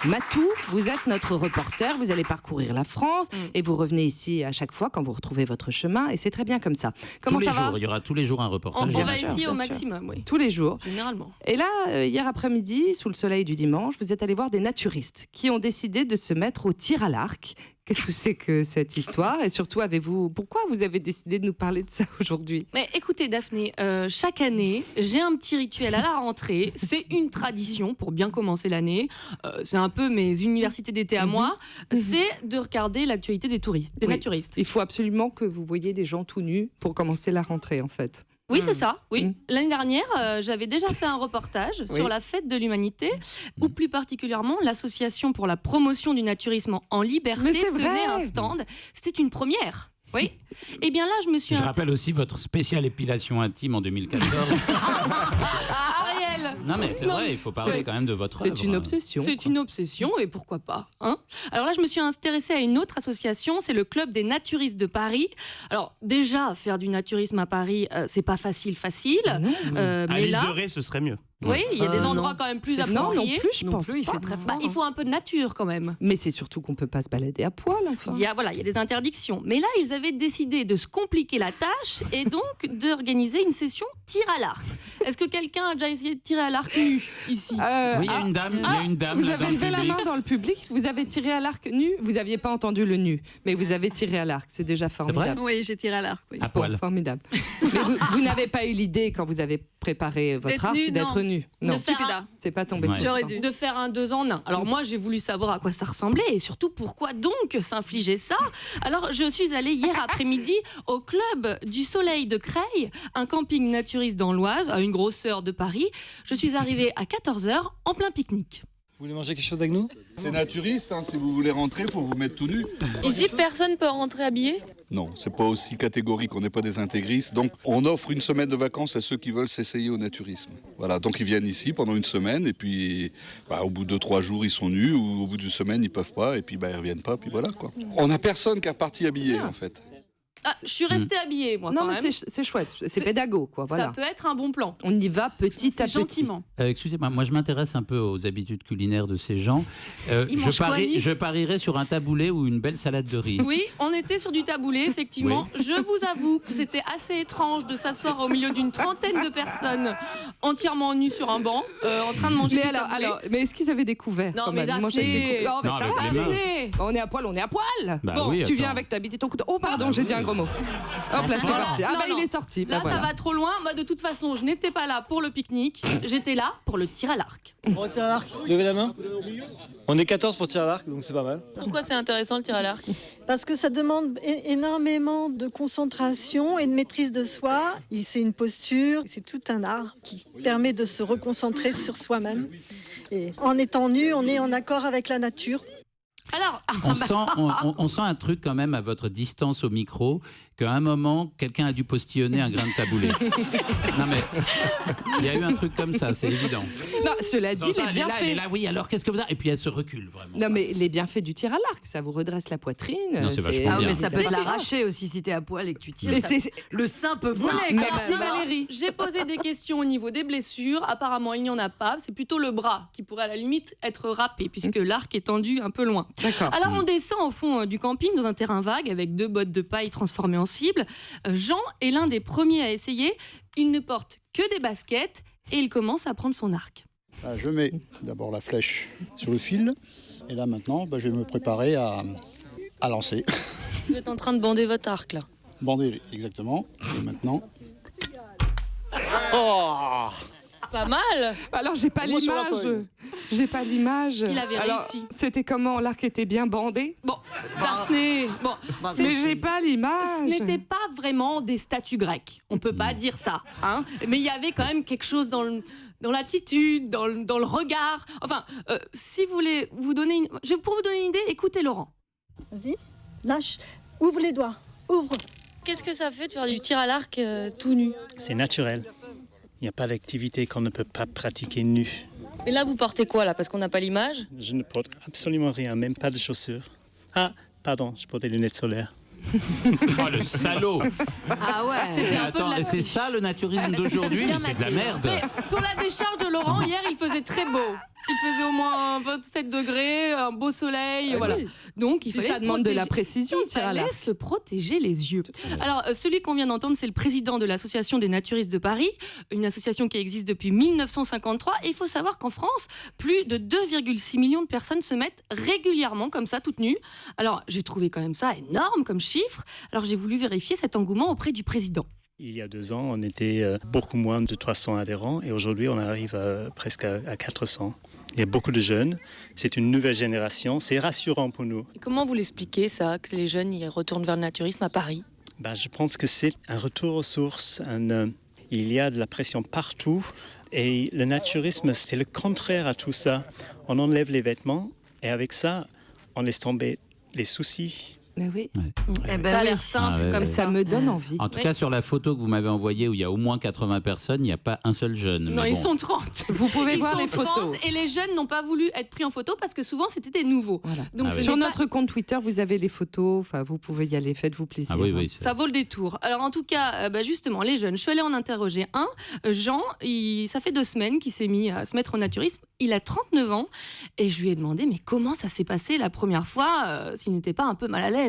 Matou, vous êtes notre reporter, vous allez parcourir la France et vous revenez ici à chaque fois quand vous retrouvez votre chemin et c'est très bien comme ça. Comment ça va ? Il y aura tous les jours un reportage. On va ici au maximum, oui. Tous les jours. Généralement. Et là, hier après-midi, sous le soleil du dimanche, vous êtes allé voir des naturistes qui ont décidé de se mettre au tir à l'arc. Qu'est-ce que c'est que cette histoire ? Et surtout, pourquoi vous avez décidé de nous parler de ça aujourd'hui ? Mais écoutez Daphné, chaque année, j'ai un petit rituel à la rentrée. C'est une tradition pour bien commencer l'année. C'est un peu mes universités d'été à moi. C'est de regarder l'actualité des naturistes. Il faut absolument que vous voyiez des gens tout nus pour commencer la rentrée, en fait. Oui, c'est ça. Oui. L'année dernière, j'avais déjà fait un reportage sur la fête de l'humanité, ou plus particulièrement l'association pour la promotion du naturisme en liberté tenait un stand. C'était une première. Oui. Et bien là, je me suis... Je rappelle aussi votre spéciale épilation intime en 2014. Ariel. Non mais c'est vrai, il faut parler quand même de votre œuvre. C'est une obsession. C'est une obsession et pourquoi pas, hein ? Alors là, je me suis intéressée à une autre association, c'est le Club des naturistes de Paris. Alors déjà, faire du naturisme à Paris, c'est pas facile. À Mais l'île là, de Ré, ce serait mieux. oui, il y a des endroits quand même plus appropriés. Non plus, je pense il pas. fait très froid. Il faut un peu de nature quand même. Mais c'est surtout qu'on peut pas se balader à poil, enfin. Il y a des interdictions. Mais là, ils avaient décidé de se compliquer la tâche et donc d'organiser une session tir à l'arc. Est-ce que quelqu'un a déjà essayé de tirer à l'arc nu ici ? Oui, il y a une dame. Vous là, avez dans le levé la public. main dans le public, vous avez tiré à l'arc nu, vous n'aviez pas entendu le nu, mais vous avez tiré à l'arc, c'est déjà formidable. Oui, j'ai tiré à l'arc. Oui. À poil. Formidable. Mais vous n'avez pas eu l'idée, quand vous avez préparé votre D'être arc, nu, d'être non. nu. Non, De faire Celui-là. c'est pas tombé Ouais. sur J'aurais le dû. sens. de faire un 2 en 1. Alors moi, j'ai voulu savoir à quoi ça ressemblait et surtout pourquoi donc s'infliger ça. Alors je suis allée hier après-midi au Club du Soleil de Creil, un camping naturiste dans l'Oise, à une grosse heure de Paris. Je suis arrivée à 14h en plein pique-nique. Vous voulez manger quelque chose avec nous? C'est naturiste, hein, si vous voulez rentrer, il faut vous mettre tout nu. Ici, personne peut rentrer habillé? Non, c'est pas aussi catégorique, on n'est pas des intégristes. Donc on offre une semaine de vacances à ceux qui veulent s'essayer au naturisme. Voilà, donc ils viennent ici pendant une semaine et puis au bout de 2-3 jours ils sont nus ou au bout d'une semaine ils peuvent pas et puis ils reviennent pas, puis voilà quoi. On n'a personne qui est reparti habillé en fait. Ah, je suis restée habillée, moi, Non, quand mais même. c'est chouette, c'est pédago, quoi. Voilà. Ça peut être un bon plan. On y va petit à petit. Gentiment. Excusez-moi, moi je m'intéresse un peu aux habitudes culinaires de ces gens. Je parierais sur un taboulet ou une belle salade de riz. Oui, on était sur du taboulé, effectivement. Oui. Je vous avoue que c'était assez étrange de s'asseoir au milieu d'une trentaine de personnes entièrement nues sur un banc, en train de manger Mais du taboulé. mais est-ce qu'ils avaient découvert Non, quand mais même Moi, j'avais Daphné, découvert. Non, mais Non, ça avec va, les mains. Daphné. on est à poil. Bah Bon, oui, tu viens attends. avec ta bite et ton couteau. Oh, pardon, bah j'ai dit oui. un gros mot. Hop là, c'est Voilà. parti. Ah Non, bah, non. il est sorti. Là, Bah, voilà. ça va trop loin. Moi, de toute façon, je n'étais pas là pour le pique-nique. J'étais là pour le tir à l'arc. On tire à l'arc. Levez la main. On est 14 pour tirer à l'arc, donc c'est pas mal. Pourquoi c'est intéressant le tir à l'arc? Parce que ça demande énormément de concentration et de maîtrise de soi. Et c'est une posture, c'est tout un art qui permet de se reconcentrer sur soi-même. Et en étant nu, on est en accord avec la nature. Alors, On sent un truc quand même à votre distance au micro, qu'à un moment, quelqu'un a dû postillonner un grain de taboulet. Non mais, il y a eu un truc comme ça, c'est évident. Non, cela dit, Non, ça, les elle est bienfaits. là, oui, alors qu'est-ce que vous avez? Et puis elle se recule vraiment. Non, mais les bienfaits du tir à l'arc, ça vous redresse la poitrine. Non, c'est vachement bien. Mais ça peut C'est te l'arracher aussi si t'es à poil et que tu tires. Mais ça- c'est- Le sein peut voler. Mais quand merci même. Valérie. j'ai posé des questions au niveau des blessures. Apparemment, il n'y en a pas. C'est plutôt le bras qui pourrait à la limite être râpé, puisque l'arc est tendu un peu loin. D'accord. Alors, on descend au fond du camping dans un terrain vague avec 2 bottes de paille transformées en cible. Jean est l'un des premiers à essayer. Il ne porte que des baskets et il commence à prendre son arc. Je mets d'abord la flèche sur le fil. Et là maintenant, je vais me préparer à lancer. Vous êtes en train de bander votre arc là. Bander exactement. Et maintenant... Oh! Pas mal. Alors, j'ai pas Moi, sur la l'image. feuille. J'ai pas l'image. Il avait Alors, réussi. c'était comment? L'arc était bien bandé? Bon, Daphné, bon, Mais j'ai pas ce l'image. n'était pas vraiment des statues grecques. On peut pas dire ça, hein. Mais il y avait quand même quelque chose dans l'attitude, dans le regard. Enfin, si vous voulez pour vous donner une idée, écoutez Laurent. Vas-y, lâche, ouvre les doigts, ouvre. Qu'est-ce que ça fait de faire du tir à l'arc tout nu? C'est naturel. Il n'y a pas d'activité qu'on ne peut pas pratiquer nu. Et là, vous portez quoi là? Parce qu'on n'a pas l'image. Je ne porte absolument rien, même pas de chaussures. Ah, pardon, je porte des lunettes solaires. Oh le salaud! Ah ouais. C'était un peu de Attends, la et c'est triche. ça le naturisme d'aujourd'hui? bien Mais c'est de la maquillé. merde! Mais pour la décharge de Laurent, hier, il faisait très beau. Il faisait au moins 27 degrés, un beau soleil, voilà. Oui. Donc il Puis fallait ça demande de la protéger- précision, Il tir à fallait l'arc. se protéger les yeux. Alors celui qu'on vient d'entendre, c'est le président de l'association des naturistes de Paris, une association qui existe depuis 1953. Et il faut savoir qu'en France, plus de 2,6 millions de personnes se mettent régulièrement comme ça, toutes nues. Alors j'ai trouvé quand même ça énorme comme chiffre. Alors j'ai voulu vérifier cet engouement auprès du président. Il y a 2 ans, on était beaucoup moins de 300 adhérents et aujourd'hui, on arrive presque à 400. Il y a beaucoup de jeunes, c'est une nouvelle génération, c'est rassurant pour nous. Et comment vous l'expliquez ça, que les jeunes ils retournent vers le naturisme à Paris? Je pense que c'est un retour aux sources. Il y a de la pression partout et le naturisme, c'est le contraire à tout ça. On enlève les vêtements et avec ça, on laisse tomber les soucis. Mais oui. Ça a l'air simple comme Ça me donne envie. En tout Oui. cas, sur la photo que vous m'avez envoyée où il y a au moins 80 personnes, il n'y a pas un seul jeune. Non, Mais ils bon. sont 30. Vous pouvez Ils voir sont les 30 photos. et les jeunes n'ont pas voulu être pris en photo parce que souvent c'était des nouveaux. Voilà. Donc Ah ce oui. Sur n'est pas- notre compte Twitter, vous avez les photos. Enfin, vous pouvez y aller. Faites-vous plaisir. Ah oui, oui. Ça vaut le détour. Alors en tout cas, justement, les jeunes, je suis allée en interroger un. Jean, ça fait 2 semaines qu'il s'est mis à se mettre au naturisme. Il a 39 ans et je lui ai demandé mais comment ça s'est passé la première fois s'il n'était pas un peu mal à l'aise.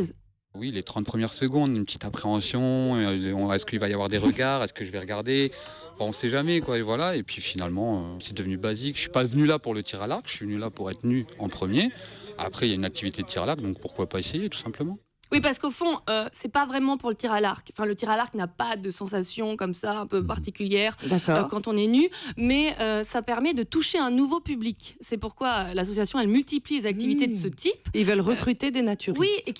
Oui, les 30 premières secondes, une petite appréhension. Est-ce qu'il va y avoir des regards? Est-ce que je vais regarder? Enfin, on ne sait jamais, quoi. Et voilà. Et puis finalement, c'est devenu basique. Je ne suis pas venu là pour le tir à l'arc. Je suis venu là pour être nu en premier. Après, il y a une activité de tir à l'arc, donc pourquoi pas essayer, tout simplement. Oui, parce qu'au fond, c'est pas vraiment pour le tir à l'arc. Enfin, le tir à l'arc n'a pas de sensation comme ça, un peu particulière D'accord. quand on est nu, mais ça permet de toucher un nouveau public. C'est pourquoi l'association, elle multiplie les activités de ce type. Ils veulent recruter des naturistes. Oui, et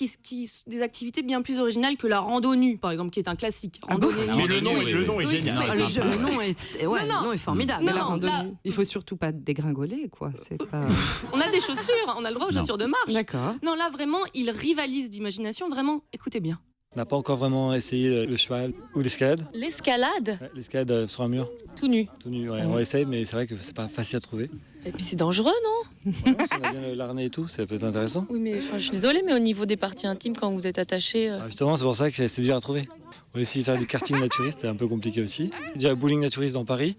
des activités bien plus originales que la rando nue, par exemple, qui est un classique. Randonnée nue. Mais le nom est Oui, génial. mais- le nom est formidable. Non, Mais la non, randonnée, là- il faut surtout pas dégringoler, quoi. C'est pas. On a des chaussures, on a le droit aux Non. chaussures de marche. D'accord. Non, là, vraiment, ils rivalisent d'imagination. Vraiment, écoutez bien. On n'a pas encore vraiment essayé le cheval ou l'escalade. L'escalade, L'escalade sur un mur, tout nu. tout nu. On essaye, mais c'est vrai que c'est pas facile à trouver. Et puis c'est dangereux, non? Si on a bien l'arnais et tout, ça peut être intéressant. Oui, mais je suis désolée, mais au niveau des parties intimes, quand vous êtes attaché, Justement, c'est pour ça que c'est dur à trouver. On va essayer de faire du karting naturiste, c'est un peu compliqué aussi. Déjà, le bowling naturiste dans Paris,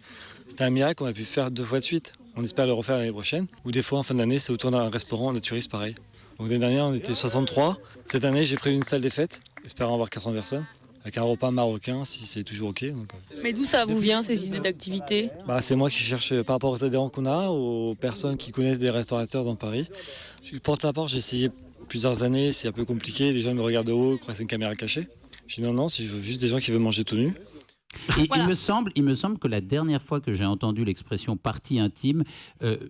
c'était un miracle qu'on a pu faire 2 fois de suite. On espère le refaire l'année prochaine. Ou des fois, en fin d'année, c'est autour d'un restaurant naturiste pareil. Donc l'année dernière, on était 63. Cette année, j'ai prévu une salle des fêtes, espérant avoir 80 personnes, avec un repas marocain, si c'est toujours OK. Donc, mais d'où ça vous vient ces idées d'activité? c'est moi qui cherche par rapport aux adhérents qu'on a, aux personnes qui connaissent des restaurateurs dans Paris. Porte-à-porte, j'ai essayé plusieurs années, c'est un peu compliqué. Les gens me regardent de haut, croient que c'est une caméra cachée. Je dis non, si je veux juste des gens qui veulent manger tout nu. Et Voilà. il me semble que la dernière fois que j'ai entendu l'expression partie intime,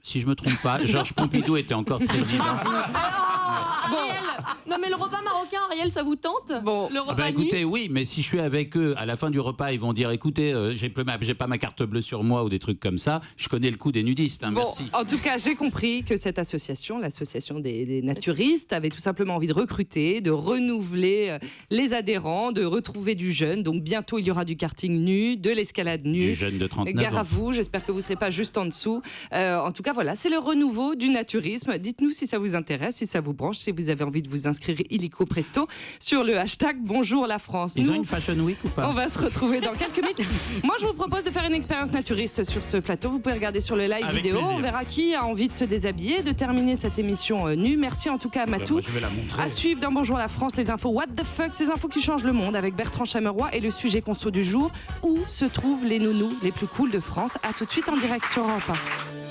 si je me trompe pas, Georges Pompidou était encore président. Ariel, non mais le repas marocain, Ariel, ça vous tente? Bon. Le Ah repas bah nu. écoutez, oui, mais si je suis avec eux à la fin du repas, ils vont dire écoutez, j'ai pas ma carte bleue sur moi ou des trucs comme ça. Je connais le coup des nudistes. Hein, Bon, merci. en tout cas, j'ai compris que cette association, l'association des naturistes, avait tout simplement envie de recruter, de renouveler les adhérents, de retrouver du jeune. Donc bientôt, il y aura du karting nu, de l'escalade nue. Du jeune de 39 Gare à ans. vous, j'espère que vous ne serez pas juste en dessous. En tout cas, voilà, c'est le renouveau du naturisme. Dites-nous si ça vous intéresse, si ça vous branche, si vous avez envie de vous inscrire illico presto sur le hashtag Bonjour la France. Ils ont Nous, une Fashion Week ou pas? on va se retrouver dans quelques minutes. Moi, je vous propose de faire une expérience naturiste sur ce plateau. Vous pouvez regarder sur le live Avec vidéo. plaisir. On verra qui a envie de se déshabiller, de terminer cette émission nue. Merci en tout cas à Matou. Moi, je vais la montrer. À suivre dans Bonjour la France, les infos What the fuck, ces infos qui changent le monde avec Bertrand Chameroy et le sujet conso du jour. Où se trouvent les nounous les plus cool de France? À tout de suite en direct sur Europe 1.